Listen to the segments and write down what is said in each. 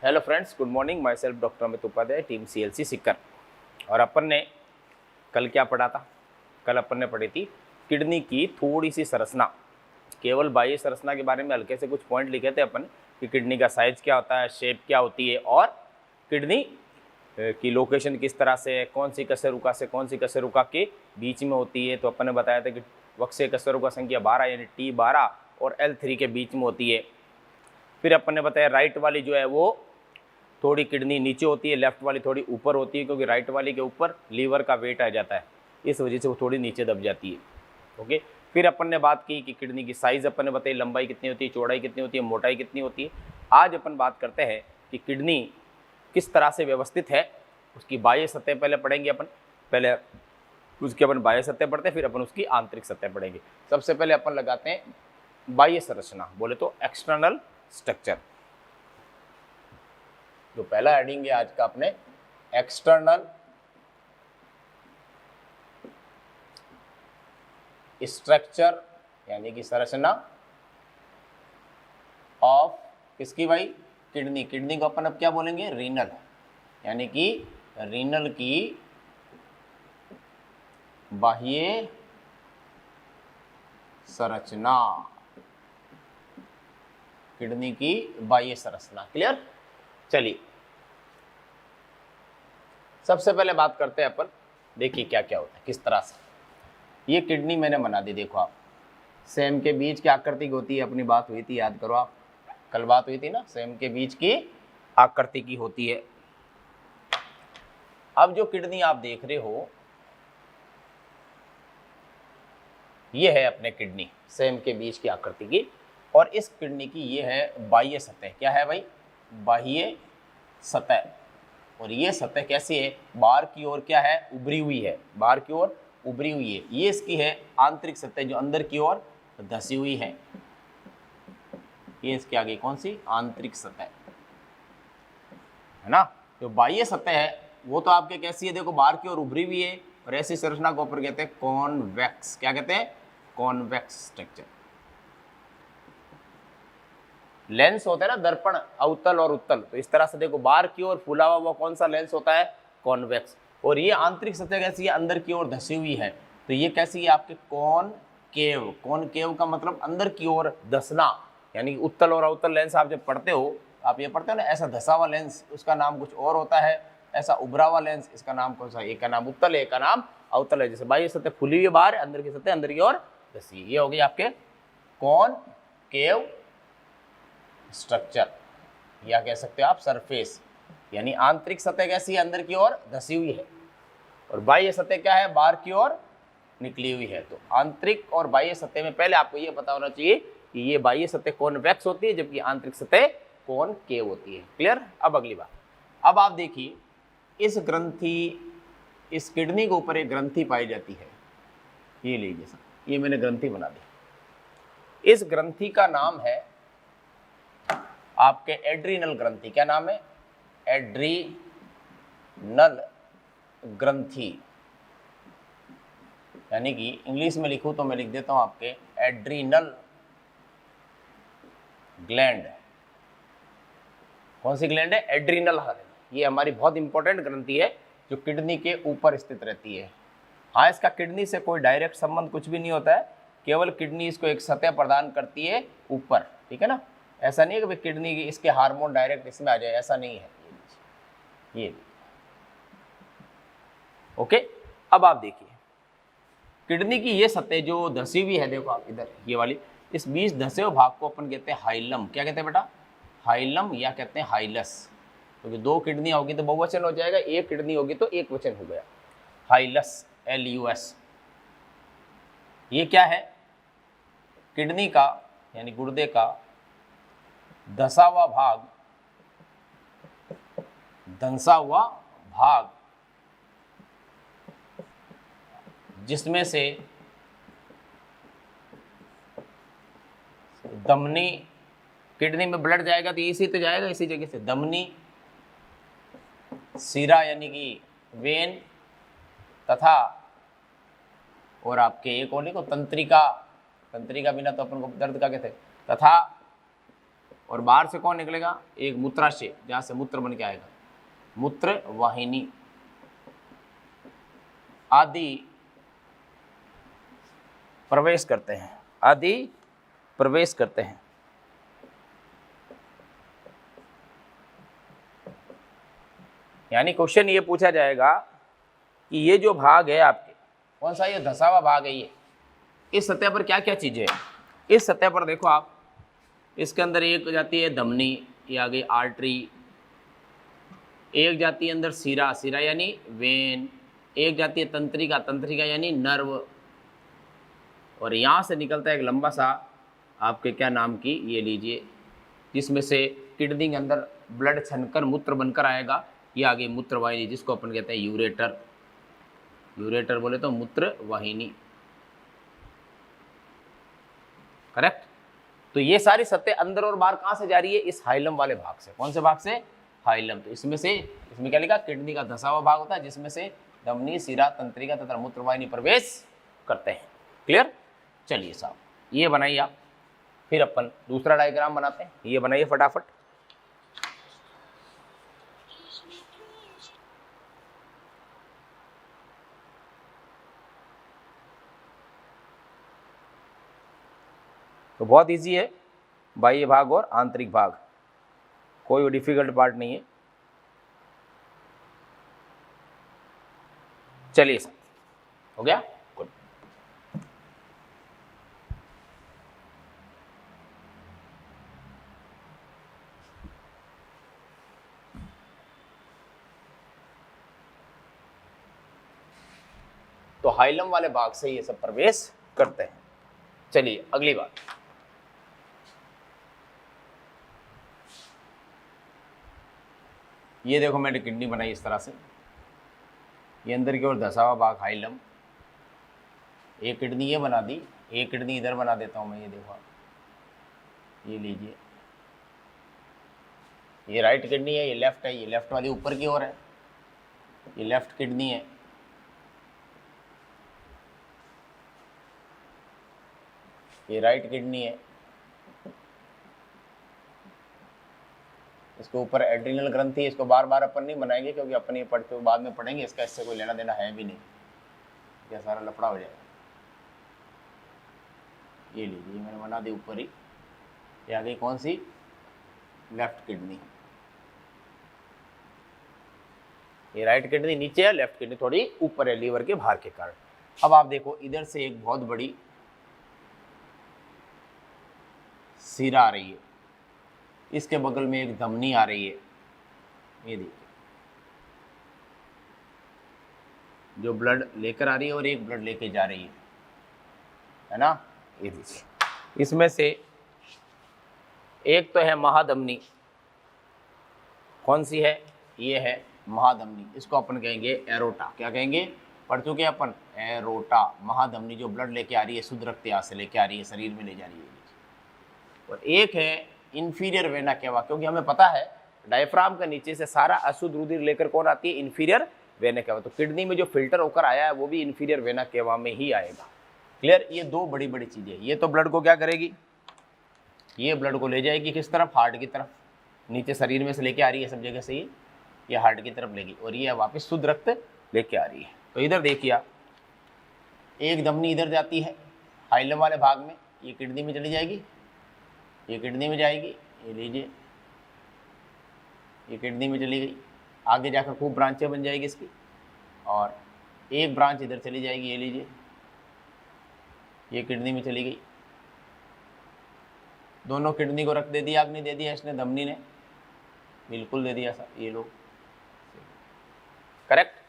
Hello friends, good morning. Myself doctor Amit Upadhyay, team CLC Sikar. और अपन ने कल क्या पढ़ा था? कल अपन ने पढ़ी थी किडनी की थोड़ी सी संरचना, केवल बाह्य संरचना के बारे में हल्के से कुछ पॉइंट लिखे थे अपन कि किडनी का साइज क्या होता है, शेप क्या होती है और किडनी की लोकेशन किस तरह से, कौन सी कशेरुका से कौन सी कशेरुका के बीच में होती है। तो अपन ने बताया था कि वक्ष्य कशेरुका संख्या 12 यानी T12 और L3 के बीच में होती है। फिर अपन ने बताया राइट वाली जो है वो थोड़ी किडनी नीचे होती है, लेफ्ट वाली थोड़ी ऊपर होती है, क्योंकि राइट वाली के ऊपर लीवर का वेट आ जाता है, इस वजह से वो थोड़ी नीचे दब जाती है। ओके। फिर अपन ने बात की कि किडनी की साइज़ अपन ने बताई, लंबाई कितनी होती है, चौड़ाई कितनी होती है, मोटाई कितनी होती है। आज अपन बात करते हैं कि किडनी किस तरह से व्यवस्थित है, उसकी बाह्य सतह पहले पढ़ेंगे अपन। पहले उसकी अपन बाह्य सतह पढ़ते हैं, फिर अपन उसकी आंतरिक सतह पढ़ेंगे। सबसे पहले अपन लगाते हैं बाह्य संरचना, बोले तो एक्सटर्नल स्ट्रक्चर। जो पहला हेडिंग है आज का अपने एक्सटर्नल स्ट्रक्चर यानी कि संरचना ऑफ किसकी भाई? किडनी। किडनी को अपन अब क्या बोलेंगे? रीनल, यानी कि रीनल की बाह्य संरचना, किडनी की बाह्य संरचना। क्लियर? चलिए सबसे पहले बात करते हैं अपन, देखिए क्या क्या होता है, किस तरह से ये किडनी मैंने बना दी। देखो आप, सेम के बीच की आकृति होती है, अपनी बात हुई थी, याद करो आप, कल बात हुई थी ना, सेम के बीच की आकृति की होती है। अब जो किडनी आप देख रहे हो ये है अपने किडनी, सेम के बीच की आकृति की, और इस किडनी की ये है बाह्य सतह। क्या है भाई? बाह्य सतह। और ये सतह कैसी है? बाहर की ओर क्या है? उभरी हुई है, बाहर की ओर उभरी हुई है। ये इसकी है आंतरिक सतह, जो अंदर की ओर धसी हुई है। ये इसके आगे कौन सी? आंतरिक सतह है ना। जो बाह्य सतह है वो तो आपके कैसी है? देखो बाहर की ओर उभरी हुई है, और ऐसी संरचना को ऊपर कहते हैं कॉन्वेक्स। क्या कहते हैं? Convex structure. लेंस होता है ना दर्पण, अवतल और उत्तल, तो इस तरह से देखो बाहर की ओर फूला हुआ वो कौन सा लेंस होता है? कॉन्वेक्स। और ये आंतरिक सतह कैसी है? अंदर की ओर धसी हुई है, तो ये कैसी है आपके? कॉनकेव। कॉनकेव का मतलब अंदर की ओर धसना, यानी उत्तल और अवतल लेंस आप जब पढ़ते हो, आप ये पढ़ते हो ना, ऐसा धसा हुआ लेंस उसका नाम कुछ और होता है, ऐसा उभरा हुआ लेंस इसका नाम कौन सा? एक का नाम उत्तल है, एक का नाम अवतल है। जैसे बाह्य सतह फूली हुई है बाहर, अंदर की सतह अंदर की ओर धसी। ये हो गई आपके कॉनकेव स्ट्रक्चर, या कह सकते हो आप सरफेस, यानी आंतरिक सतह कैसी है? अंदर की ओर धसी हुई है, और बाह्य सतह क्या है? बाहर की ओर निकली हुई है। तो आंतरिक और बाह्य सतह में पहले आपको ये पता होना चाहिए कि ये बाह्य सतह कॉन्वेक्स होती है, जबकि आंतरिक सतह कॉनकेव होती है। क्लियर? अब अगली बात, अब आप देखिए इस ग्रंथि, इस किडनी के ऊपर एक ग्रंथि पाई जाती है। ये लीजिए सर, ये मैंने ग्रंथि बना दी। इस ग्रंथि का नाम है आपके एड्रीनल ग्रंथि। क्या नाम है? एड्रीनल ग्रंथि, यानी कि इंग्लिश में लिखूं तो मैं लिख देता हूं आपके एड्रीनल ग्लैंड। कौन सी ग्लैंड है? एड्रीनल। ये हमारी बहुत इंपॉर्टेंट ग्रंथि है जो किडनी के ऊपर स्थित रहती है। हाँ, इसका किडनी से कोई डायरेक्ट संबंध कुछ भी नहीं होता है, केवल किडनी इसको एक सतह प्रदान करती है ऊपर। ठीक है ना? ऐसा नहीं है कि भाई किडनी की इसके हार्मोन डायरेक्ट इसमें आ जाए, ऐसा नहीं है ये। ओके। अब आप देखिए किडनी की ये सतह जो धसी हुई है, देखो आप इधर ये वाली, इस बीच धसे हुए भाग को अपन कहते हैं हाइलम। क्या कहते हैं बेटा? हाइलम, या कहते हैं हाइलस। क्योंकि दो किडनी होगी तो बहुवचन हो जाएगा, एक किडनी होगी तो एक वचन हो गया। हाइलस, LUS। ये क्या है? किडनी का यानी गुर्दे का धंसा हुआ भाग, धंसा हुआ भाग, जिसमें से धमनी, किडनी में ब्लड जाएगा तो इसी तो जाएगा, इसी जगह से धमनी, सीरा यानी कि वेन, तथा और आपके एक और लिखो तंत्रिका। तंत्रिका बिना तो अपन को दर्द का कहते हैं। तथा और बाहर से कौन निकलेगा, एक मूत्राशय, जहां से मूत्र बन के आएगा, मूत्र वाहिनी आदि प्रवेश करते हैं, आदि प्रवेश करते हैं। यानी क्वेश्चन ये पूछा जाएगा कि ये जो भाग है आपके, कौन सा, ये धसा हुआ भाग है, ये इस सतह पर क्या क्या चीजें हैं। इस सतह पर देखो आप, इसके अंदर एक जाती है धमनी, ये आ गई आर्टरी, एक जाती है अंदर सीरा, सीरा यानी वेन, एक जाती है तंत्रिका, तंत्रिका यानी नर्व, और यहाँ से निकलता है एक लंबा सा आपके क्या नाम की, ये लीजिए, जिसमें से किडनी के अंदर ब्लड छनकर मूत्र बनकर आएगा, ये आ गई मूत्र वाहिनी, जिसको अपन कहते हैं यूरेटर। यूरेटर बोले तो मूत्र वाहिनी, करेक्ट। तो ये सारी सतह अंदर और बाहर कहाँ से जा रही है, इस हाइलम वाले भाग से। कौन से भाग से, हाइलम। तो इसमें से, इसमें क्या लिखा, किडनी का धसा हुआ भाग होता है, जिसमें से धमनी, सिरा, तंत्रिका तथा मूत्रवाहिनी प्रवेश करते हैं। क्लियर। चलिए साहब, ये बनाइए आप, फिर अपन दूसरा डायग्राम बनाते हैं। ये बनाइए फटाफट। तो बहुत इजी है, बाह्य भाग और आंतरिक भाग, कोई डिफिकल्ट पार्ट नहीं है। चलिए सर, हो गया, गुड। तो हाइलम वाले भाग से ये सब प्रवेश करते हैं। चलिए अगली बात, ये देखो मैंने किडनी बनाई इस तरह से, ये अंदर की ओर धसा हुआ भाग हाइलम, एक किडनी ये बना दी, एक किडनी इधर बना देता हूँ मैं, ये देखो ये लीजिए, ये राइट किडनी है, ये लेफ्ट है, ये लेफ्ट वाली ऊपर की ओर है, ये लेफ्ट किडनी है, ये राइट किडनी है, इसके ऊपर एड्रिनल ग्रंथि, इसको बार बार अपन नहीं बनाएंगे क्योंकि अपन ये पढ़ते बाद में पढ़ेंगे, इसका इससे कोई लेना देना है भी नहीं, क्या सारा लफड़ा हो जाएगा। ये लीजिए मैंने बना दी ऊपर ही, ये आ गई कौन सी, लेफ्ट किडनी, ये राइट किडनी नीचे है, लेफ्ट किडनी थोड़ी ऊपर है लीवर के भार के कारण। अब आप देखो इधर से एक बहुत बड़ी सिरा आ रही है, इसके बगल में एक धमनी आ रही है, ये देखिए जो ब्लड लेकर आ रही है और एक ब्लड लेके जा रही है ना, ये देखिए। इसमें से एक तो है महाधमनी, कौन सी है, ये है महाधमनी, इसको अपन कहेंगे एरोटा। क्या कहेंगे, पढ़ चुके अपन, एरोटा, महाधमनी जो ब्लड लेके आ रही है, शुद्ध रक्त यहाँ से लेके आ रही है, शरीर में ले जा रही है। और एक है इंफीरियर वेना केवा, क्योंकि हमें पता है डायफ्राम के नीचे से सारा अशुद्ध रुधिर लेकर कौन आती है, इंफीरियर वेना केवा। तो किडनी में जो फिल्टर होकर आया है वो भी इंफीरियर वेना केवा में ही आएगा। क्लियर। ये दो बड़ी बड़ी चीजें, ये तो ब्लड को क्या करेगी, ये ब्लड को ले जाएगी किस तरफ, हार्ट की तरफ, नीचे शरीर में से लेके आ रही है सब जगह से, ये हार्ट की तरफ लेगी, और ये वापस शुद्ध रक्त लेके आ रही है। तो इधर देखिए आप, एक धमनी इधर जाती है हाइलम वाले भाग में, ये किडनी में चली जाएगी, ये किडनी में जाएगी, ये लीजिए ये किडनी में चली गई, आगे जाकर खूब ब्रांचें बन जाएगी इसकी, और एक ब्रांच इधर चली जाएगी, ये लीजिए ये किडनी में चली गई। दोनों किडनी को रख दे दिया, नहीं दे दिया इसने, धमनी ने बिल्कुल दे दिया सर, ये लोग करेक्ट।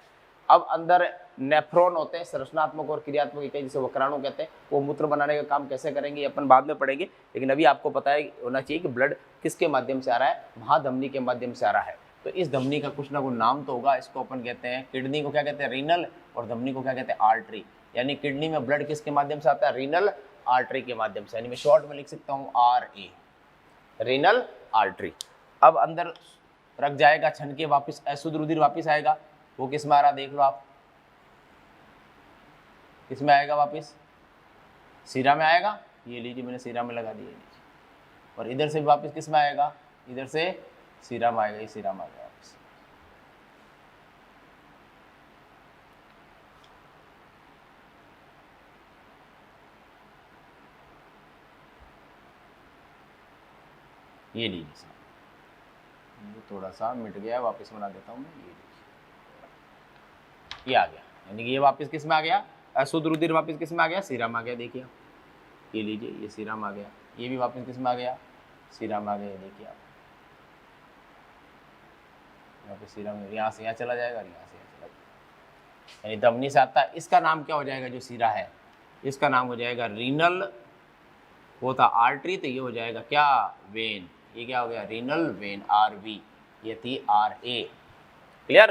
अब अंदर नेफ्रॉन होते हैं, संरचनात्मक और क्रियात्मक इकाई जिसे वक्राणु कहते हैं, वो मूत्र बनाने का काम कैसे करेंगे ये अपन बाद में पढ़ेंगे, लेकिन अभी आपको पता है होना चाहिए कि ब्लड किसके माध्यम से आ रहा है, महाधमनी के माध्यम से आ रहा है। तो इस धमनी का कुछ ना कुछ नाम तो होगा, इसको अपन कहते हैं, किडनी को क्या कहते हैं, रीनल, और धमनी को क्या कहते हैं, आर्टरी। यानी किडनी में ब्लड किसके माध्यम से आता है, रीनल आर्टरी के माध्यम से, यानी मैं शॉर्ट में लिख सकता हूँ RA, रीनल आर्टरी। अब अंदर रख जाएगा, छन के वापिस अशुद्ध रुधिर वापिस आएगा, वो किस में आ रहा देख लो आप, किस में आएगा वापिस, सीरा में आएगा, ये लीजिए मैंने सीरा में लगा दिया, और इधर से भी वापस किस में आएगा, इधर से सीरा में आएगा, ये सीरा में आ गया वापस। ये लीजिए साहब, ये थोड़ा सा मिट गया, वापस बना देता हूँ मैं। ये लीजिए, ये आ गया, यानी कि ये वापस किस में आ गया, अशुद्ध रुधिर वापस किस में आ गया, सीरा में आ गया। देखिए ये लीजिए, ये सीरा में आ गया, ये भी वापस किस में आ गया, सीरा में आ गया। देखिए आप यहाँ पे सीरा में, यहाँ से यहाँ चला जाएगा, यहाँ से यहाँ चला जाएगा, यानी धमनी से आता है। इसका नाम क्या हो जाएगा, जो सीरा है इसका नाम हो जाएगा रीनल, वो था आर्टरी, तो ये हो जाएगा क्या, वेन। ये क्या हो गया, रीनल वेन, RV, ये थी RA। क्लियर।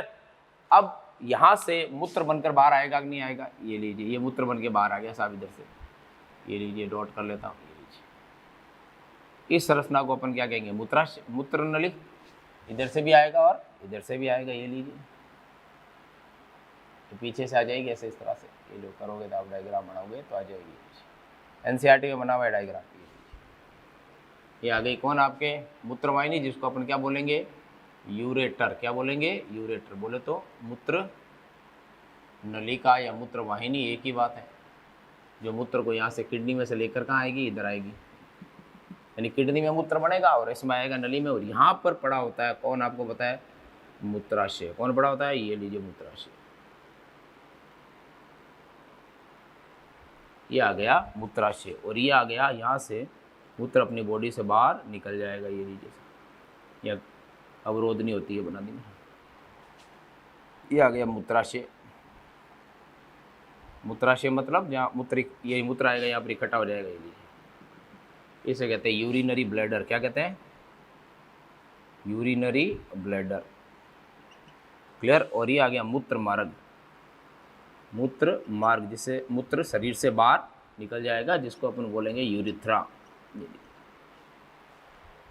अब यहाँ से मूत्र बनकर बाहर आएगा कि नहीं आएगा, ये लीजिए, ये मूत्र बन के बाहर आ गया साहब इधर से। ये लीजिए, डॉट कर लेता हूँ, ये लीजिए। इस संरचना को अपन क्या कहेंगे, मूत्र नली। इधर से भी आएगा और इधर से भी आएगा। ये लीजिए, तो पीछे से आ जाएगी ऐसे, इस तरह से। ये लोग करोगे तो आप डायग्राम बनाओगे तो आ जाएगी। NCERT में बना हुआ है डायग्राम। ये आ गई कौन, आपके मूत्रवाहिनी, जिसको अपन क्या बोलेंगे, यूरेटर। क्या बोलेंगे, यूरेटर। बोले तो मूत्र नलिका या मूत्रवाहिनी एक ही बात है। जो मूत्र को यहाँ से किडनी में से लेकर कहाँ आएगी, इधर आएगी, यानी किडनी में मूत्र बनेगा और इसमें आएगा नली में, और यहाँ पर पड़ा होता है कौन, आपको पता है, मूत्राशय। कौन पड़ा होता है, ये लीजिए मूत्राशय। ये आ गया मूत्राशय, और ये आ गया यहाँ से मूत्र अपनी बॉडी से बाहर निकल जाएगा। ये लीजिए, या अवरोध नहीं होती है बना दी। ये आ गया मूत्राशय। मूत्राशय मतलब जहाँ मूत्र, ये मूत्र आएगा यहाँ पर इकट्ठा हो जाएगा। ये लीजिए, इसे कहते हैं यूरिनरी ब्लैडर। क्या कहते हैं, यूरिनरी ब्लैडर। क्लियर। और ये आ गया मूत्र मार्ग। मूत्र मार्ग, जिससे मूत्र शरीर से बाहर निकल जाएगा, जिसको अपन बोलेंगे यूरिथ्रा।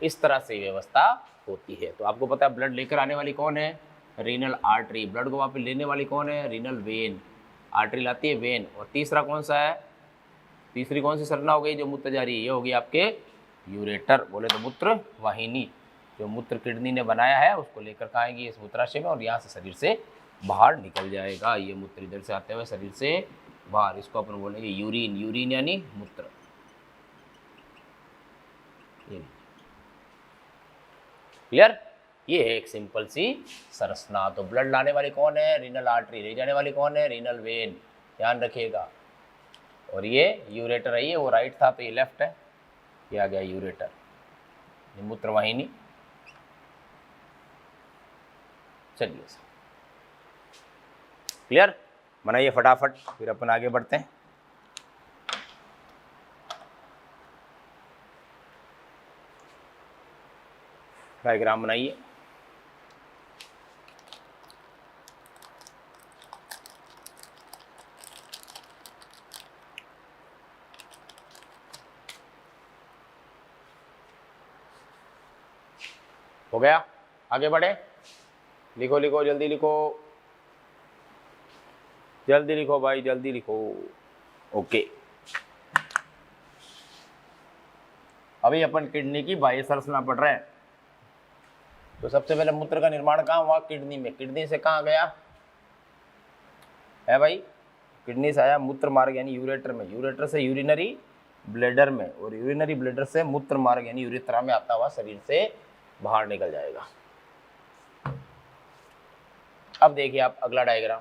इस तरह से व्यवस्था होती है। तो आपको पता है ब्लड लेकर आने वाली कौन है, रीनल आर्टरी। ब्लड को वापस लेने वाली कौन है, रीनल वेन। आर्टरी लाती है वेन। और तीसरा कौन सा है, तीसरी कौन सी संरचना हो गई जो मूत्र जा रही है, ये होगी आपके यूरेटर। बोले तो मूत्र वाहिनी, जो मूत्र किडनी ने बनाया है उसको लेकर खाएंगी इस मूत्राशय में, और यहाँ से शरीर से बाहर निकल जाएगा। ये मूत्र इधर से आते हुए शरीर से बाहर, इसको अपन बोलेंगे यूरिन। यूरिन यानी मूत्र। क्लियर। ये है एक सिंपल सी संरचना। तो ब्लड लाने वाली कौन है, रीनल आर्टरी। ले जाने वाली कौन है, रीनल वेन। ध्यान रखिएगा। और ये यूरेटर है, ये वो राइट था तो ये लेफ्ट है। ये आ गया यूरेटर, ये मूत्रवाहिनी। चलिए क्लियर, बनाइए फटाफट, फिर अपन आगे बढ़ते हैं। डायग्राम बनाइए। हो गया, आगे बढ़े। लिखो लिखो, जल्दी लिखो, जल्दी लिखो भाई, जल्दी लिखो। ओके, अभी अपन किडनी की बाह्य संरचना पढ़ रहे हैं। तो सबसे पहले मूत्र का निर्माण कहाँ हुआ, किडनी में। किडनी से कहाँ गया है भाई, किडनी से आया मूत्र मार्ग यानी यूरेटर में। यूरेटर से यूरिनरी ब्लैडर में, और यूरिनरी ब्लैडर से मूत्र मार्ग यानी यूरेथ्रा में आता हुआ शरीर से बाहर निकल जाएगा। अब देखिए आप अगला डायग्राम।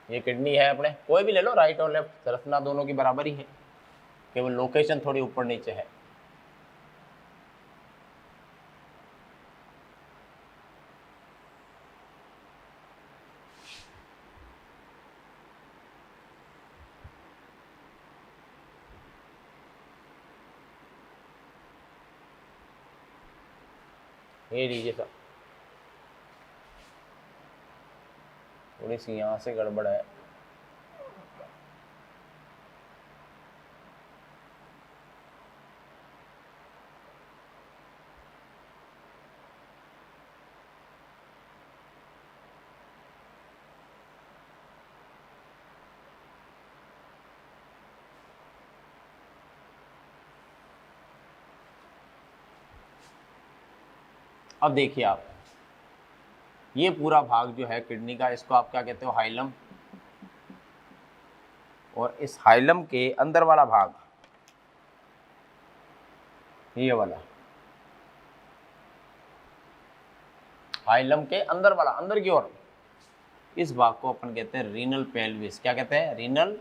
ये किडनी है अपने, कोई भी ले लो, राइट और लेफ्ट, संरचना दोनों की बराबर ही है, केवल लोकेशन थोड़ी ऊपर नीचे है। ये लीजिए सर, थोड़ी सी यहाँ से गड़बड़ है। अब देखिए आप, ये पूरा भाग जो है किडनी का, इसको आप क्या कहते हो, हाइलम। और इस हाइलम के अंदर वाला भाग, ये वाला हाइलम के अंदर वाला, अंदर की ओर, इस भाग को अपन कहते हैं रीनल पेल्विस। क्या कहते हैं, रीनल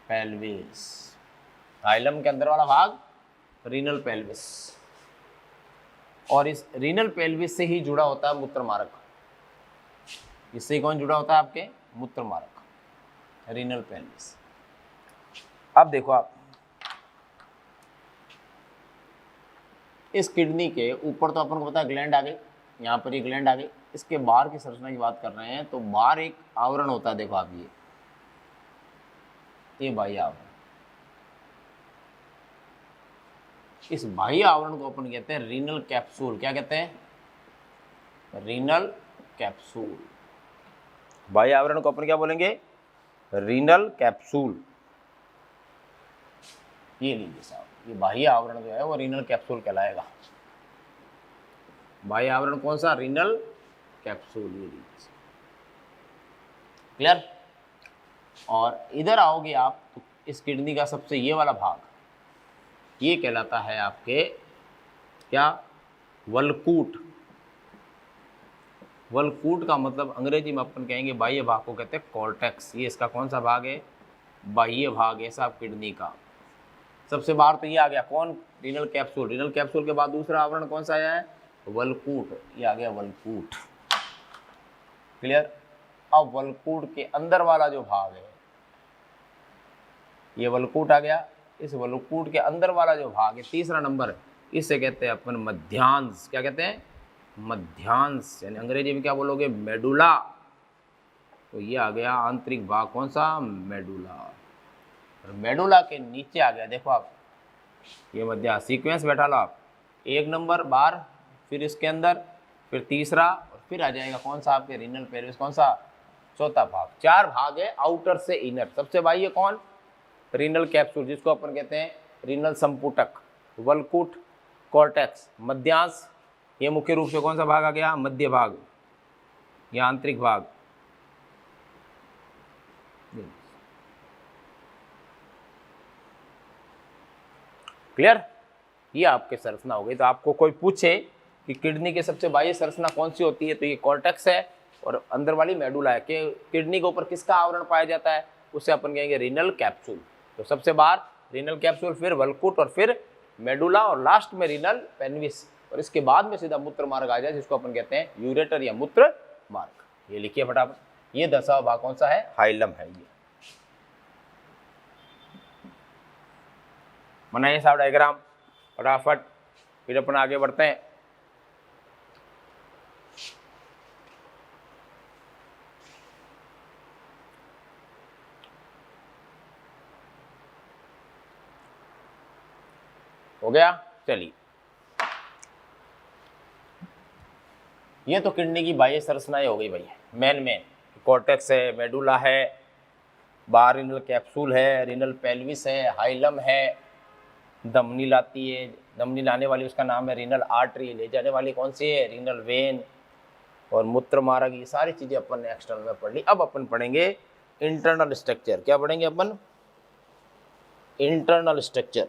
पेल्विस। हाइलम के अंदर वाला भाग रीनल पेल्विस। और इस रीनल पेल्विस से ही जुड़ा होता है मूत्र मार्ग। इससे कौन जुड़ा होता है, आपके मूत्र मार्ग, रीनल पेल्विस। अब देखो आप, इस किडनी के ऊपर तो अपन को पता है ग्लैंड आ गई, यहाँ पर ये ग्लैंड आ गई। इसके बाहर की संरचना की बात कर रहे हैं तो बाहर एक आवरण होता है, देखो आप, ये बाह्य आवरण। इस बाह्य आवरण को अपन कहते हैं रीनल कैप्सूल। क्या कहते हैं, रीनल कैप्सूल। बाह्य आवरण को अपन क्या बोलेंगे, रीनल कैप्सूल। ये लीजिए साहब, ये बाह्य आवरण जो है वो रीनल कैप्सूल कहलाएगा। बाह्य आवरण कौन सा, रीनल कैप्सूल। ये लीजिए, क्लियर। और इधर आओगे आप तो इस किडनी का सबसे ये वाला भाग, ये कहलाता है आपके क्या, वल्कूट। वल्कूट का मतलब अंग्रेजी में अपन कहेंगे बाह्य भाग को कहते हैं कॉर्टेक्स। ये इसका कौन सा भाग है, बाह्य भाग है साहब किडनी का। सबसे बाहर तो ये आ गया कौन, रीनल कैप्सूल। रीनल कैप्सूल के बाद दूसरा आवरण कौन सा आया है, वल्कूट। ये आ गया वल्कूट, क्लियर। अब वल्कूट के अंदर वाला जो भाग है, ये वल्कूट आ गया। इस वल्कूट के अंदर वाला जो भाग है, तीसरा नंबर, इसे कहते हैं अपन मध्यांश। क्या कहते हैं, मध्यांश, यानी अंग्रेजी में क्या बोलोगे, मेडुला। तो ये आ गया आंतरिक भाग, कौन सा, मेडुला। और मेडुला के नीचे आ गया, देखो आप, ये मध्यांश। सीक्वेंस बैठा लो आप, एक नंबर बाहर, फिर इसके अंदर, फिर तीसरा, और फिर आ जाएगा कौन सा, आपके रीनल पेल्विस, कौन सा, चौथा भाग। चार भाग है, आउटर से इनर। सबसे बाह्य कौन, रीनल कैप्सूल, जिसको अपन कहते हैं रीनल संपुटक, वल्कूट, कॉर्टेक्स, मध्यांश। ये मुख्य रूप से कौन सा भाग आ गया, मध्य भाग, ये आंतरिक भाग। क्लियर। ये आपके संरचना हो गई। तो आपको कोई पूछे कि किडनी के सबसे बाह्य संरचना कौन सी होती है, तो ये कॉर्टेक्स है और अंदर वाली मेडुला है। कि किडनी के ऊपर किसका आवरण पाया जाता है, उसे अपन कहेंगे रीनल कैप्सूल। तो सबसे बाहर रीनल कैप्सूल, फिर वल्कूट, और फिर मेडुला, और लास्ट में रीनल पेल्विस। और इसके बाद में सीधा मूत्र मार्ग आ जाए, जिसको अपन कहते हैं यूरेटर या मूत्र मार्ग। ये लिखिए फटाफट। ये 10वां भाग कौन सा है, हाइलम है। ये बनाइए साहब डायग्राम फटाफट, फिर अपन आगे बढ़ते हैं। हो गया, चलिए। ये तो किडनी की बाह्य संरचनाएं हो गई भाई, मेन कॉर्टेक्स है, मेडुला है, बाहर रीनल कैप्सूल है, रीनल पेल्विस है, हाइलम है, धमनी लाती है, धमनी लाने वाली उसका नाम है रीनल आर्टरी, ले जाने वाली कौन सी है, रीनल वेन, और मूत्र मार्ग। ये सारी चीजें अपन ने एक्सटर्नल में पढ़ ली। अब अपन पढ़ेंगे इंटरनल स्ट्रक्चर। क्या पढ़ेंगे अपन, इंटरनल स्ट्रक्चर।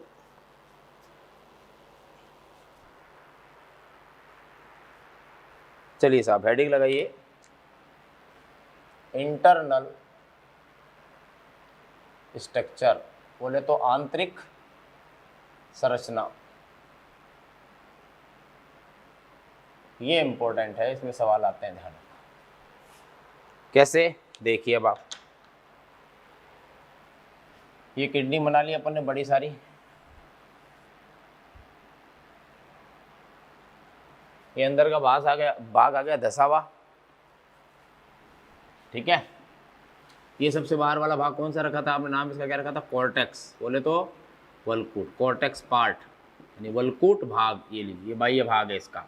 चलिए साहब हेडिंग लगाइए, इंटरनल स्ट्रक्चर। बोले तो आंतरिक संरचना। ये इंपॉर्टेंट है, इसमें सवाल आते हैं, ध्यान। कैसे, देखिए अब आप, ये किडनी बना ली अपन ने बड़ी सारी। ये अंदर का भाग आ गया 10वां, ठीक है। ये सबसे बाहर वाला भाग कौन सा रखा था आपने, नाम इसका क्या रखा था, कॉर्टेक्स। बोले तो वल्कूट, कॉर्टेक्स पार्ट, यानी वल्कूट भाग। ये लीजिए, ये बाह्य भाग है इसका,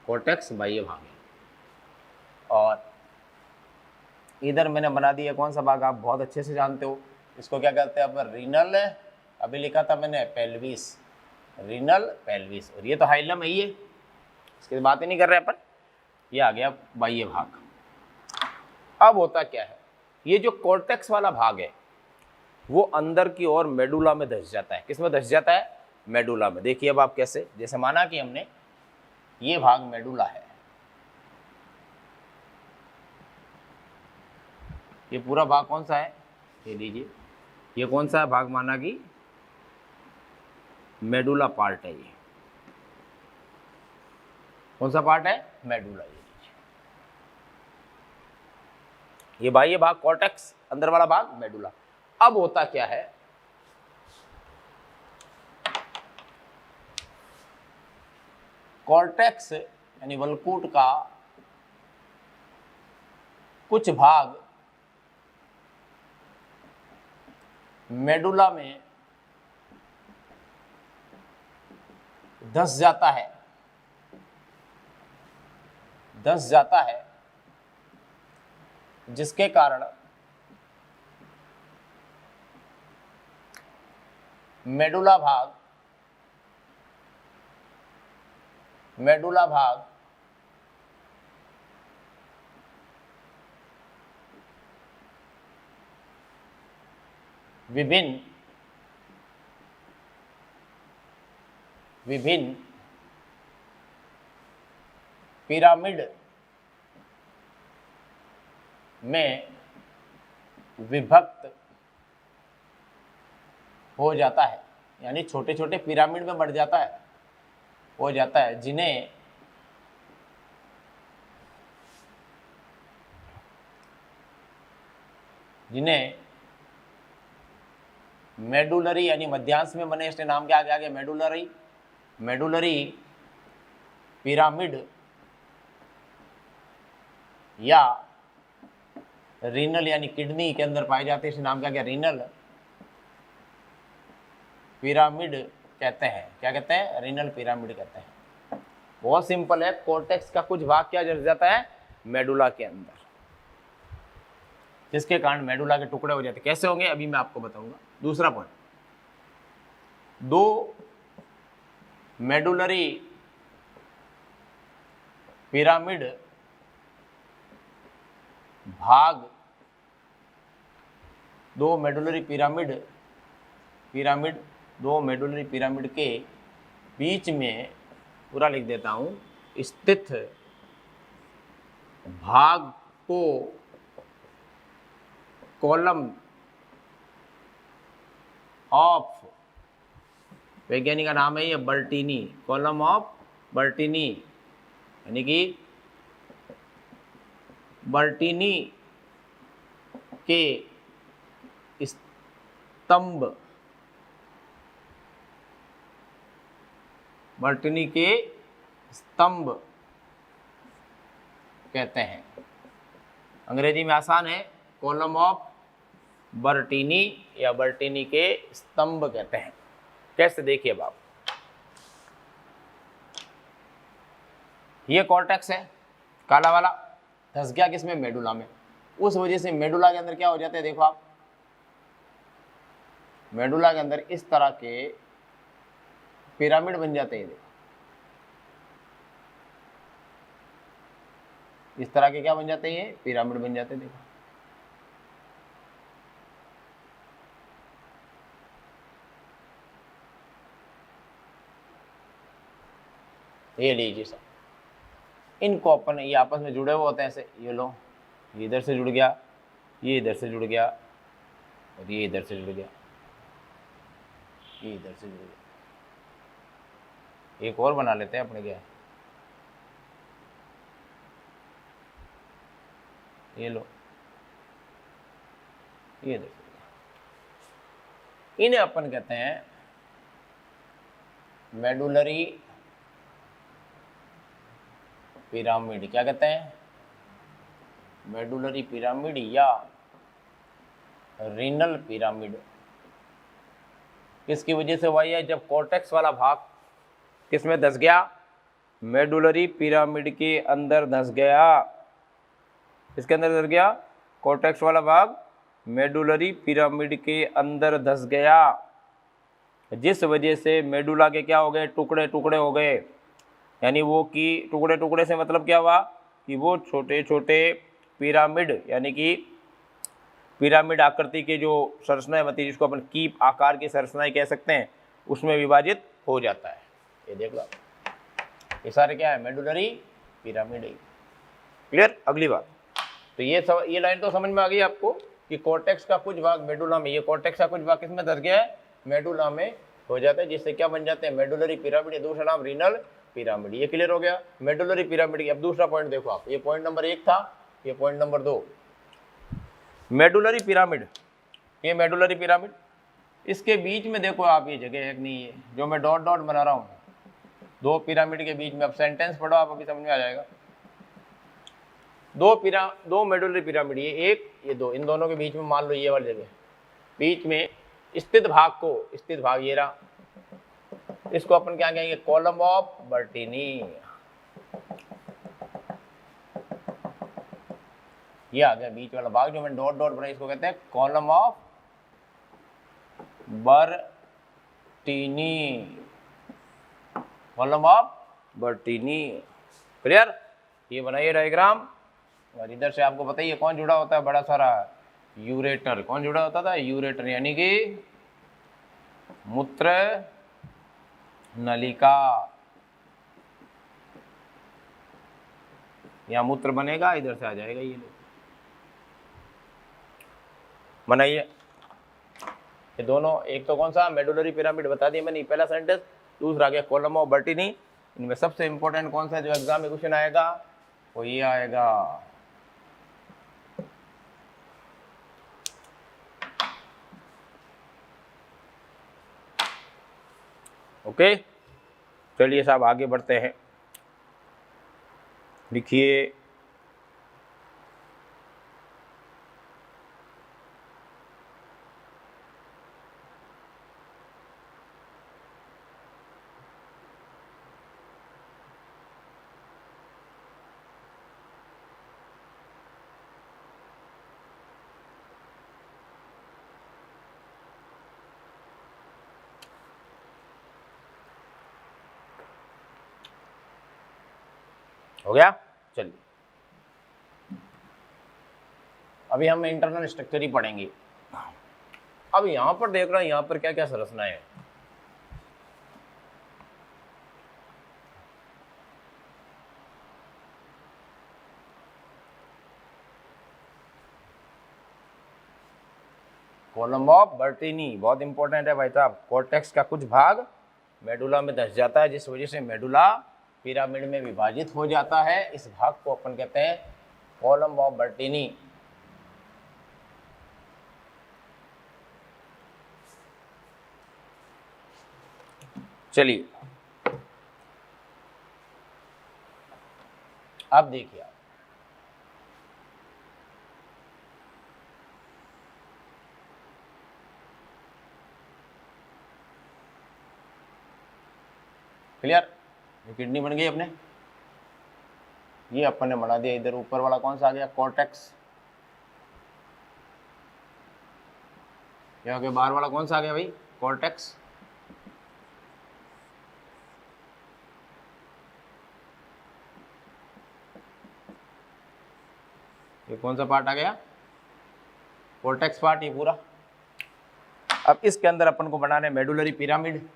कॉर्टेक्स बाह्य भाग है। और इधर मैंने बना दिया कौन सा भाग, आप बहुत अच्छे से जानते हो, इसको क्या कहते हैं अपन, रीनल, अभी लिखा था मैंने पेल्विस, रीनल पेल्विस। और ये तो हाइलम है, ये इसकी बात ही नहीं कर रहे अपन। ये आ गया बाह्य भाग। अब होता क्या है, ये जो कॉर्टेक्स वाला भाग है वो अंदर की ओर मेडुला में धंस जाता है। किस में धंस जाता है? मेडुला में। देखिए अब आप कैसे, जैसे माना कि हमने ये भाग मेडुला है, ये पूरा भाग कौन सा है, ये लीजिए, ये कौन सा है भाग, माना कि मेडुला पार्ट है। ये कौन सा पार्ट है? मेडुला। ये लीजिए, ये बाह्य भाग कॉर्टेक्स, अंदर वाला भाग मेडुला। अब होता क्या है, कॉर्टेक्स यानी वल्कूट का कुछ भाग मेडुला में धंस जाता है, जिसके कारण मेडुला भाग विभिन्न पिरामिड में विभक्त हो जाता है, यानी छोटे छोटे पिरामिड में बढ़ जाता है, हो जाता है, जिन्हें मेडुलरी यानी मध्यांश में बने, इसके नाम के आगे आगे मेडुलरी पिरामिड या रीनल यानी किडनी के अंदर पाए जाते हैं, इसके नाम के आगे रीनल पिरामिड कहते हैं। क्या कहते हैं? रीनल पिरामिड कहते हैं। बहुत सिंपल है, कॉर्टेक्स का कुछ भाग क्या जड़ जाता है? मेडुला के अंदर, जिसके कारण मेडुला के टुकड़े हो जाते हैं। कैसे होंगे अभी मैं आपको बताऊंगा। दूसरा पॉइंट, दो मेडुलरी पिरामिड दो मेडुलरी पिरामिड के बीच में, पूरा लिख देता हूं, स्थित भाग को कॉलम ऑफ, वैज्ञानिक का नाम है ये बर्टीनी, कॉलम ऑफ बर्टीनी, यानी कि बर्टीनी के स्तंभ, कहते हैं। अंग्रेजी में आसान है, कॉलम ऑफ बर्टीनी या बर्टीनी के स्तंभ कहते हैं। कैसे? देखिए बाप, ये कॉर्टेक्स है काला वाला, धंस गया किसमें? मेडुला में। उस वजह से मेडुला के अंदर क्या हो जाते हैं, देखो आप, मेडुला के अंदर इस तरह के पिरामिड बन जाते हैं। देखो इस तरह के क्या बन जाते हैं? पिरामिड बन जाते हैं। देखो ये लीजिए सब, इनको अपन, ये आपस में जुड़े हुए होते हैं ऐसे। ये लो, ये इधर से जुड़ गया, ये इधर से जुड़ गया, और ये इधर से जुड़ गया, ये इधर से जुड़ गया। एक और बना लेते हैं अपने, क्या, ये लो, ये इधर से, इन्हें अपन कहते हैं मेडुलरी पिरामिड। क्या कहते हैं? मेडुलरी पिरामिड या रीनल पिरामिड। किसकी वजह से हुआ है? जब कॉर्टेक्स वाला भाग किसमें धंस गया? मेडुलरी पिरामिड के अंदर धंस गया। इसके अंदर धंस गया, कॉर्टेक्स वाला भाग मेडुलरी पिरामिड के अंदर धंस गया, जिस वजह से मेडुला के क्या हो गए? टुकड़े टुकड़े हो गए। यानी वो कि टुकड़े टुकड़े से मतलब क्या हुआ कि वो छोटे छोटे पिरामिड यानी कि पिरामिड आकृति के जो संरचनाएं बनती है, जिसको अपन कीप आकार की संरचनाएं कह सकते हैं, उसमें विभाजित हो जाता है। ये देख लो, ये सारे क्या है, मेडुलरी पिरामिड है। क्लियर। अगली बात, तो ये लाइन तो समझ में आ गई आपको कि कॉर्टेक्स का कुछ भाग मेडुला में, ये कॉर्टेक्स का कुछ भाग किसमें धस गया है, मेडुला में हो जाता है, जिससे क्या बन जाते हैं, मेडुलरी पिरामिड। ये दूसरा नाम रीनल पिरामिड। ये क्लियर हो गया मेडुलरी पिरामिड की। अब दूसरा पॉइंट देखो आप, ये पॉइंट नंबर 1 था, ये पॉइंट नंबर 2, मेडुलरी पिरामिड। ये मेडुलरी पिरामिड, इसके बीच में देखो आप, ये जगह है कि नहीं, ये जो मैं डॉट डॉट बना रहा हूँ, दो पिरामिड के बीच में। अब सेंटेंस पढ़ो आप, अभी समझ में आ जाएगा। दो मेडुलरी पिरामिड, ये एक ये दो, इन दोनों के बीच में मान लो ये वाली जगह, बीच में स्थित भाग को, स्थित भाग ये रहा, इसको अपन क्या कहेंगे, कॉलम ऑफ बर्टीनी। ये आ गया बीच वाला भाग जो मैंने डॉट डॉट बनाया, इसको कहते हैं column of बर्टीनी, column of बर्टीनी। Clear. ये बनाइए डायग्राम। और इधर से आपको बताइए कौन जुड़ा होता है, बड़ा सारा यूरेटर। कौन जुड़ा होता था, यूरेटर, यानी कि मूत्र नलिका। यहाँ मूत्र बनेगा, इधर से आ जाएगा, ये लो बनाइए। ये दोनों, एक तो कौन सा, मेडुलरी पिरामिड बता दिया मैंने, पहला सेंटेंस। दूसरा आ गया कॉलम ऑफ बर्टीनी। इनमें सबसे इंपॉर्टेंट कौन सा जो एग्जाम में क्वेश्चन आएगा, वो ये आएगा, ओके। चलिए साहब आगे बढ़ते हैं। लिखिए, हो गया। चलिए अभी हम इंटरनल स्ट्रक्चर ही पढ़ेंगे। अब यहां पर देख रहे हैं, यहां पर क्या क्या संरचनाएं है। कॉलम ऑफ बर्टीनी बहुत इंपॉर्टेंट है भाई साहब। कॉर्टेक्स का कुछ भाग मेडुला में धस जाता है, जिस वजह से मेडुला पिरामिड में विभाजित हो जाता है। इस भाग को अपन कहते हैं कॉलम ऑफ बर्टीनी। चलिए अब देखिए, क्लियर। ये किडनी बन गई अपने, ये अपन ने बना दिया। इधर ऊपर वाला कौन सा आ गया, कॉर्टेक्स। यहाँ के बाहर वाला कौन सा आ गया भाई, कॉर्टेक्स। ये कौन सा पार्ट आ गया, कॉर्टेक्स पार्ट, ये पूरा। अब इसके अंदर अपन को बनाने मेडुलरी पिरामिड।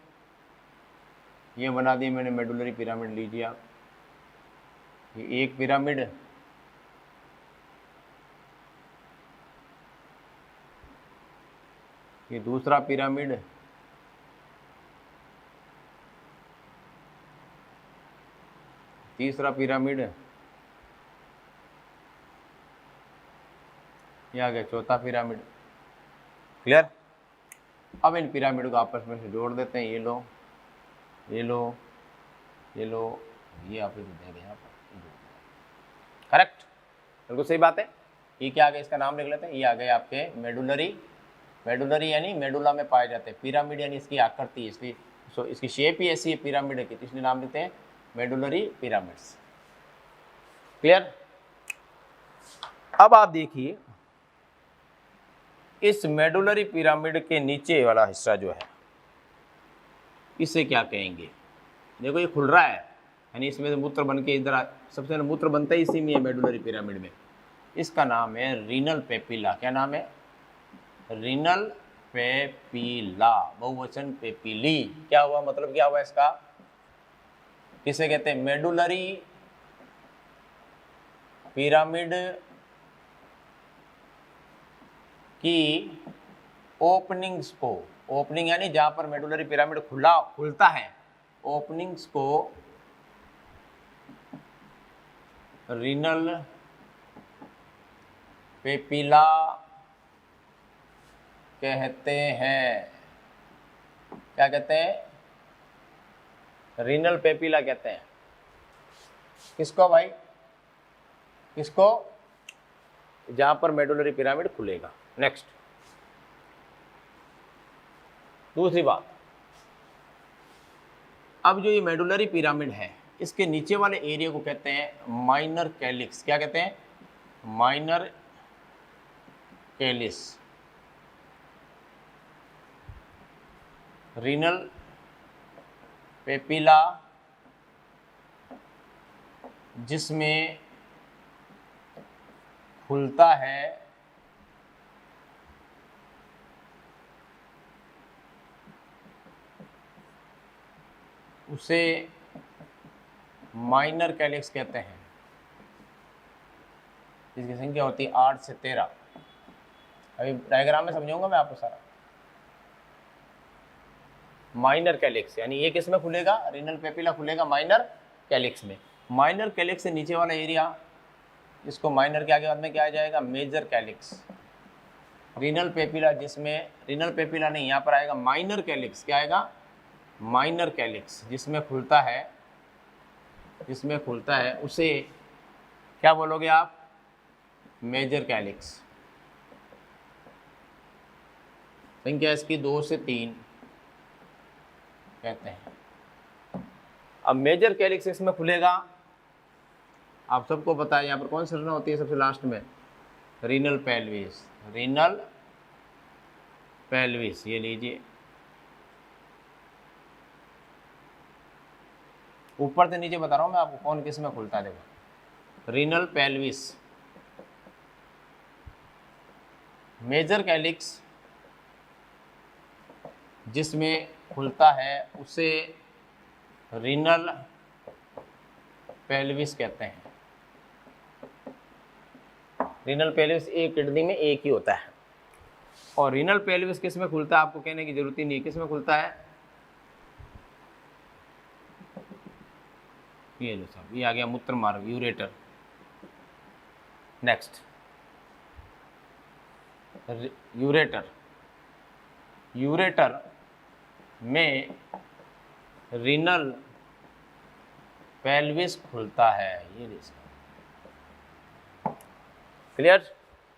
ये बना दिए मैंने मेडुलरी पिरामिड। लीजिए आप, ये एक पिरामिड, ये दूसरा पिरामिड, तीसरा पिरामिड, ये आ गया चौथा पिरामिड। क्लियर। अब इन पिरामिड को आपस में से जोड़ देते हैं। ये लो, ये लो, ये लो, ये आप दे दें यहाँ पर। करेक्ट, बिल्कुल सही बात है। ये क्या आ गया, इसका नाम लिख लेते हैं। ये आ गए आपके मेडुलरी। मेडुलरी यानी मेडुला में पाए जाते हैं। पिरामिड यानी इसकी आकृति, इसकी शेप ही ऐसी है पिरामिड की, इसलिए नाम देते हैं मेडुलरी पिरामिड्स। क्लियर। अब आप देखिए, इस मेडुलरी पिरामिड के नीचे वाला हिस्सा जो है, इसे क्या कहेंगे। देखो ये खुल रहा है, यानी इसमें से मूत्र बन के इधर सबसे पहले मूत्र बनता ही इसी में है, मेडुलरी पिरामिड में। इसका नाम है रीनल पेपिला। क्या नाम है? रीनल पेपिला, बहुवचन पेपिली। क्या हुआ, मतलब क्या हुआ इसका? किसे कहते हैं? मेडुलरी पिरामिड की ओपनिंग्स को, ओपनिंग यानी जहां पर मेडुलरी पिरामिड खुलता है, ओपनिंग्स को रीनल पेपिला कहते हैं। क्या कहते हैं? रीनल पेपिला कहते हैं। किसको भाई? किसको? जहां पर मेडुलरी पिरामिड खुलेगा। नेक्स्ट, दूसरी बात, अब जो ये मेडुलरी पिरामिड है, इसके नीचे वाले एरिया को कहते हैं माइनर कैलिक्स। क्या कहते हैं? Minor Kallis. रीनल पेपिला जिसमें खुलता है उसे माइनर कैलिक्स कहते हैं। इसकी संख्या होती है 8 से 13। अभी डायग्राम में समझाऊंगा मैं आपको सारा। माइनर कैलिक्स यानी ये किस में खुलेगा? रीनल पेपिला खुलेगा माइनर कैलिक्स में। माइनर कैलिक्स से नीचे वाला एरिया, इसको माइनर के आगे बाद में क्या आ जाएगा? Major calyx. रीनल पेपिला जिसमें, रीनल पेपिला नहीं, यहाँ पर आएगा माइनर कैलिक्स। क्या आएगा? माइनर कैलिक्स जिसमें खुलता है उसे क्या बोलोगे आप? Major calyx. संख्या इसकी 2 से 3 कहते हैं। अब मेजर कैलिक्स इसमें खुलेगा, आप सबको पता है यहाँ पर कौन सी रचना होती है सबसे लास्ट में? Renal pelvis. रीनल पेल्विस, ये लीजिए, ऊपर से नीचे बता रहा हूँ मैं आपको कौन किस में खुलता है। देखो, रीनल पेल्विस, मेजर कैलिक्स जिसमें खुलता है उसे रीनल पेल्विस कहते हैं। रीनल पेल्विस एक किडनी में एक ही होता है। और रीनल पेल्विस किस में खुलता है आपको कहने की जरूरत ही नहीं, किस में खुलता है? ये लो साहब, ये आ गया मूत्र मार्ग, यूरेटर। Next, ureter. यूरेटर में रीनल पेल्विस खुलता है। ये क्लियर?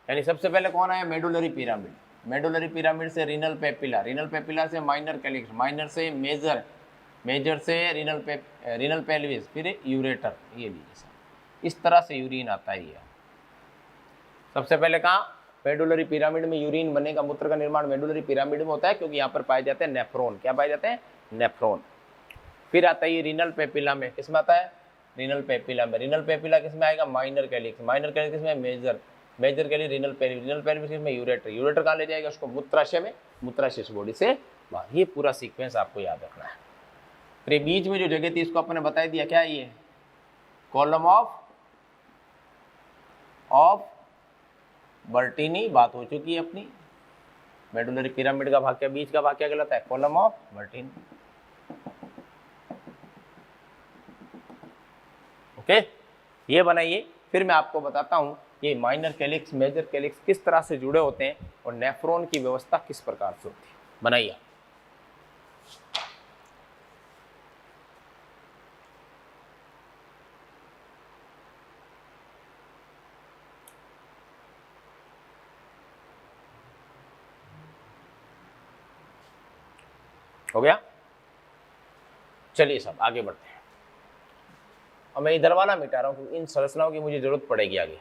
यानी सबसे पहले कौन आया? Medullary pyramid. मेडुलरी पिरामिड से रीनल पेपिला, रीनल पेपिला से माइनर कैलिक्स, माइनर से मेजर, मेजर से रीनल पेल्विस, फिर यूरेटर। ये लीजिए सर, इस तरह से यूरिन आता है। ये सबसे पहले कहाँ? मेडुलरी पिरामिड में यूरिन बनेगा। मूत्र का निर्माण मेडुलरी पिरामिड में होता है क्योंकि यहाँ पर पाए जाते हैं नेफ्रॉन। क्या पाए जाते हैं? नेफ्रॉन। फिर आता है ये रीनल पेपिला में, किसमें आता है? रीनल पेपिला में। रीनल पेपिला किसमें आएगा? Minor calyx. माइनर कैलिक्स में मेजर, मेजर के लिए रीनल पेल्विस, रीनल पेल्विस में यूरेटर। यूरेटर कहाँ ले जाएगा उसको? मूत्राशय में, मूत्राशय से बॉडी से बाहर। ये पूरा सीक्वेंस आपको याद रखना है। फिर बीच में जो जगह थी इसको अपने बता दिया, क्या है ये? Column of बर्टीनी। बात हो चुकी है अपनी। मेडुलरी पिरामिड का भाग क्या, बीच का भाग क्या कहलाता है? Column of बर्टीनी। ओके, ये बनाइए। फिर मैं आपको बताता हूं ये माइनर कैलिक्स, मेजर कैलिक्स किस तरह से जुड़े होते हैं और नेफ्रॉन की व्यवस्था किस प्रकार से होती है। बनाइए। हो गया? चलिए सब आगे बढ़ते हैं। अब मैं इधर वाला मिटा रहा हूं क्योंकि इन संरचनाओं की मुझे जरूरत पड़ेगी आगे।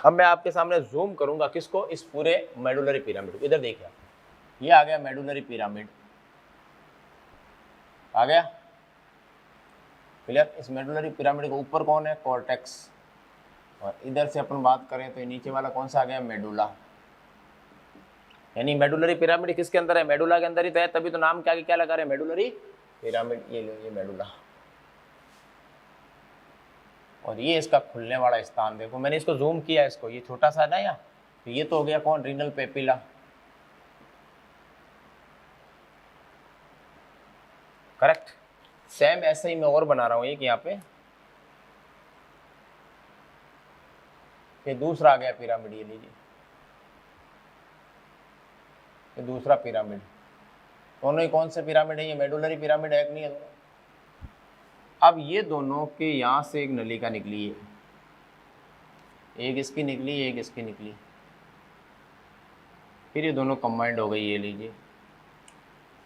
अब मैं आपके सामने जूम करूंगा किसको, इस पूरे मेडुलरी पिरामिड को। इधर देखिए, ये आ गया मेडुलरी पिरामिड, आ गया क्लियर। इस मेडुलरी पिरामिड के ऊपर कौन है, कॉर्टेक्स, और इधर से अपन बात करें तो ये नीचे वाला कौन सा आ गया, मेडुला। यानी मेडुलरी पिरामिड किसके अंदर है, मेडुला के अंदर ही तो है, तभी तो नाम क्या क्या लगा रहे हैं, मेडुलरी पिरामिड। ये लो, ये मेडुला, और ये इसका खुलने वाला स्थान देखो, मैंने इसको जूम किया, इसको, ये छोटा सा है ना यहाँ, तो ये तो हो गया कौन, रीनल पेपिला, करेक्ट। सेम ऐसे ही मैं और बना रहा हूँ एक यहाँ पे, ये दूसरा आ गया पिरामिड, ये लीजिए, ये दूसरा पिरामिड। दोनों ही कौन से पिरामिड है, ये मेडुलरी पिरामिड है कि नहीं है दोनों। अब ये दोनों के यहाँ से एक नलिका निकली है, एक इसकी निकली, एक इसकी निकली, फिर ये दोनों कंबाइंड हो गई, ये लीजिए।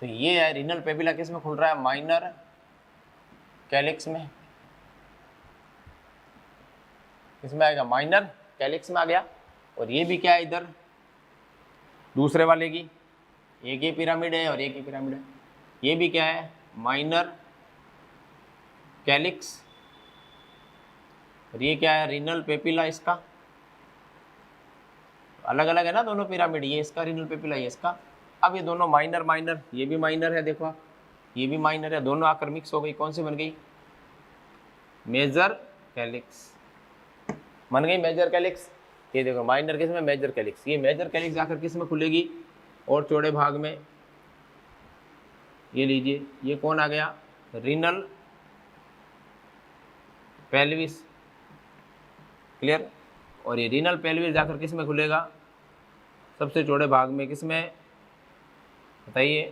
तो ये है रीनल पेपिला, किस में खुल रहा है, माइनर कैलिक्स में, किसमें आएगा, माइनर कैलिक्स में आ गया। और ये भी क्या है, इधर दूसरे वाले की एक ही पिरामिड है और एक ही पिरामिड है, ये भी क्या है, माइनर कैलिक्स, और ये क्या है, रीनल पेपिला। इसका अलग अलग है ना दोनों पिरामिड, ये इसका रीनल पेपिला, ये इसका। अब ये दोनों माइनर माइनर, ये भी माइनर है, देखो ये भी माइनर है, दोनों आकर मिक्स हो गई, कौन सी बन गई, मेजर कैलिक्स बन गई, मेजर कैलिक्स। ये देखो माइनर किस में, मेजर कैलिक्स। ये मेजर कैलिक्स जाकर किस में खुलेगी, और चौड़े भाग में, ये लीजिए, ये कौन आ गया, रीनल पेल्विस, क्लियर। और ये रीनल पेल्विस जाकर किस में खुलेगा, सबसे चौड़े भाग में, किस में बताइए,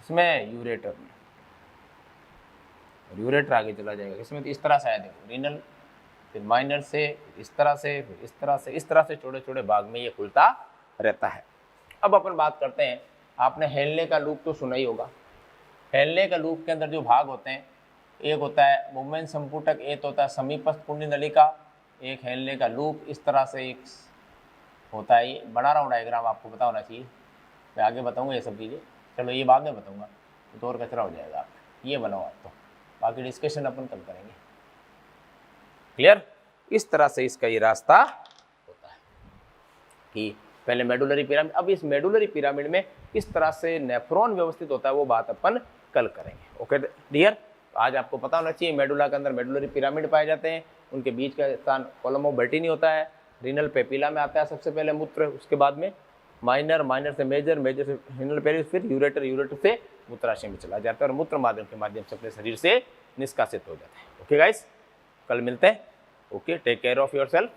इसमें यूरेटर में, और यूरेटर आगे चला जाएगा इसमें। तो इस तरह से आया, देखो रीनल, फिर माइनर से, इस तरह से, फिर इस तरह से, इस तरह से छोटे छोटे भाग में ये खुलता रहता है। अब अपन बात करते हैं, आपने हेलने का लूप तो सुना ही होगा। हेलने का लूप के अंदर जो भाग होते हैं, एक होता है मूवमेंट संपुटक, एक होता है समीपस्थ कुंडी नलिका, एक हेलने का लूप, इस तरह से एक होता है। ये बना रहा हूँ डायग्राम, आपको पता होना चाहिए, मैं आगे बताऊँगा ये सब चीज़ें, चलो ये बाद में बताऊँगा, तो और कचरा हो जाएगा। आप ये बनाओ, आप तो बाकी डिस्कशन अपन कल करेंगे, क्लियर। इस तरह से इसका ये रास्ता होता है कि पहले मेडुलरी पिरामिड, अब इस मेडुलरी पिरामिड में किस तरह से नेफ्रॉन व्यवस्थित होता है वो बात अपन कल करेंगे। ओके डियर, आज आपको पता होना चाहिए मेडुला के अंदर मेडुलरी पिरामिड पाए जाते हैं, उनके बीच का स्थान कॉलम ऑफ बर्टीनी होता है, रीनल पेपिला में आता है सबसे पहले मूत्र, उसके बाद में माइनर, माइनर से मेजर, मेजर से रीनल पेल्विस, फिर यूरेटर, यूरेटर से मूत्राशय में चला जाता है और मूत्र माध्यम के माध्यम से अपने शरीर से निष्कासित हो जाता है। ओके गाइस, कल मिलते हैं। Okay, take care of yourself.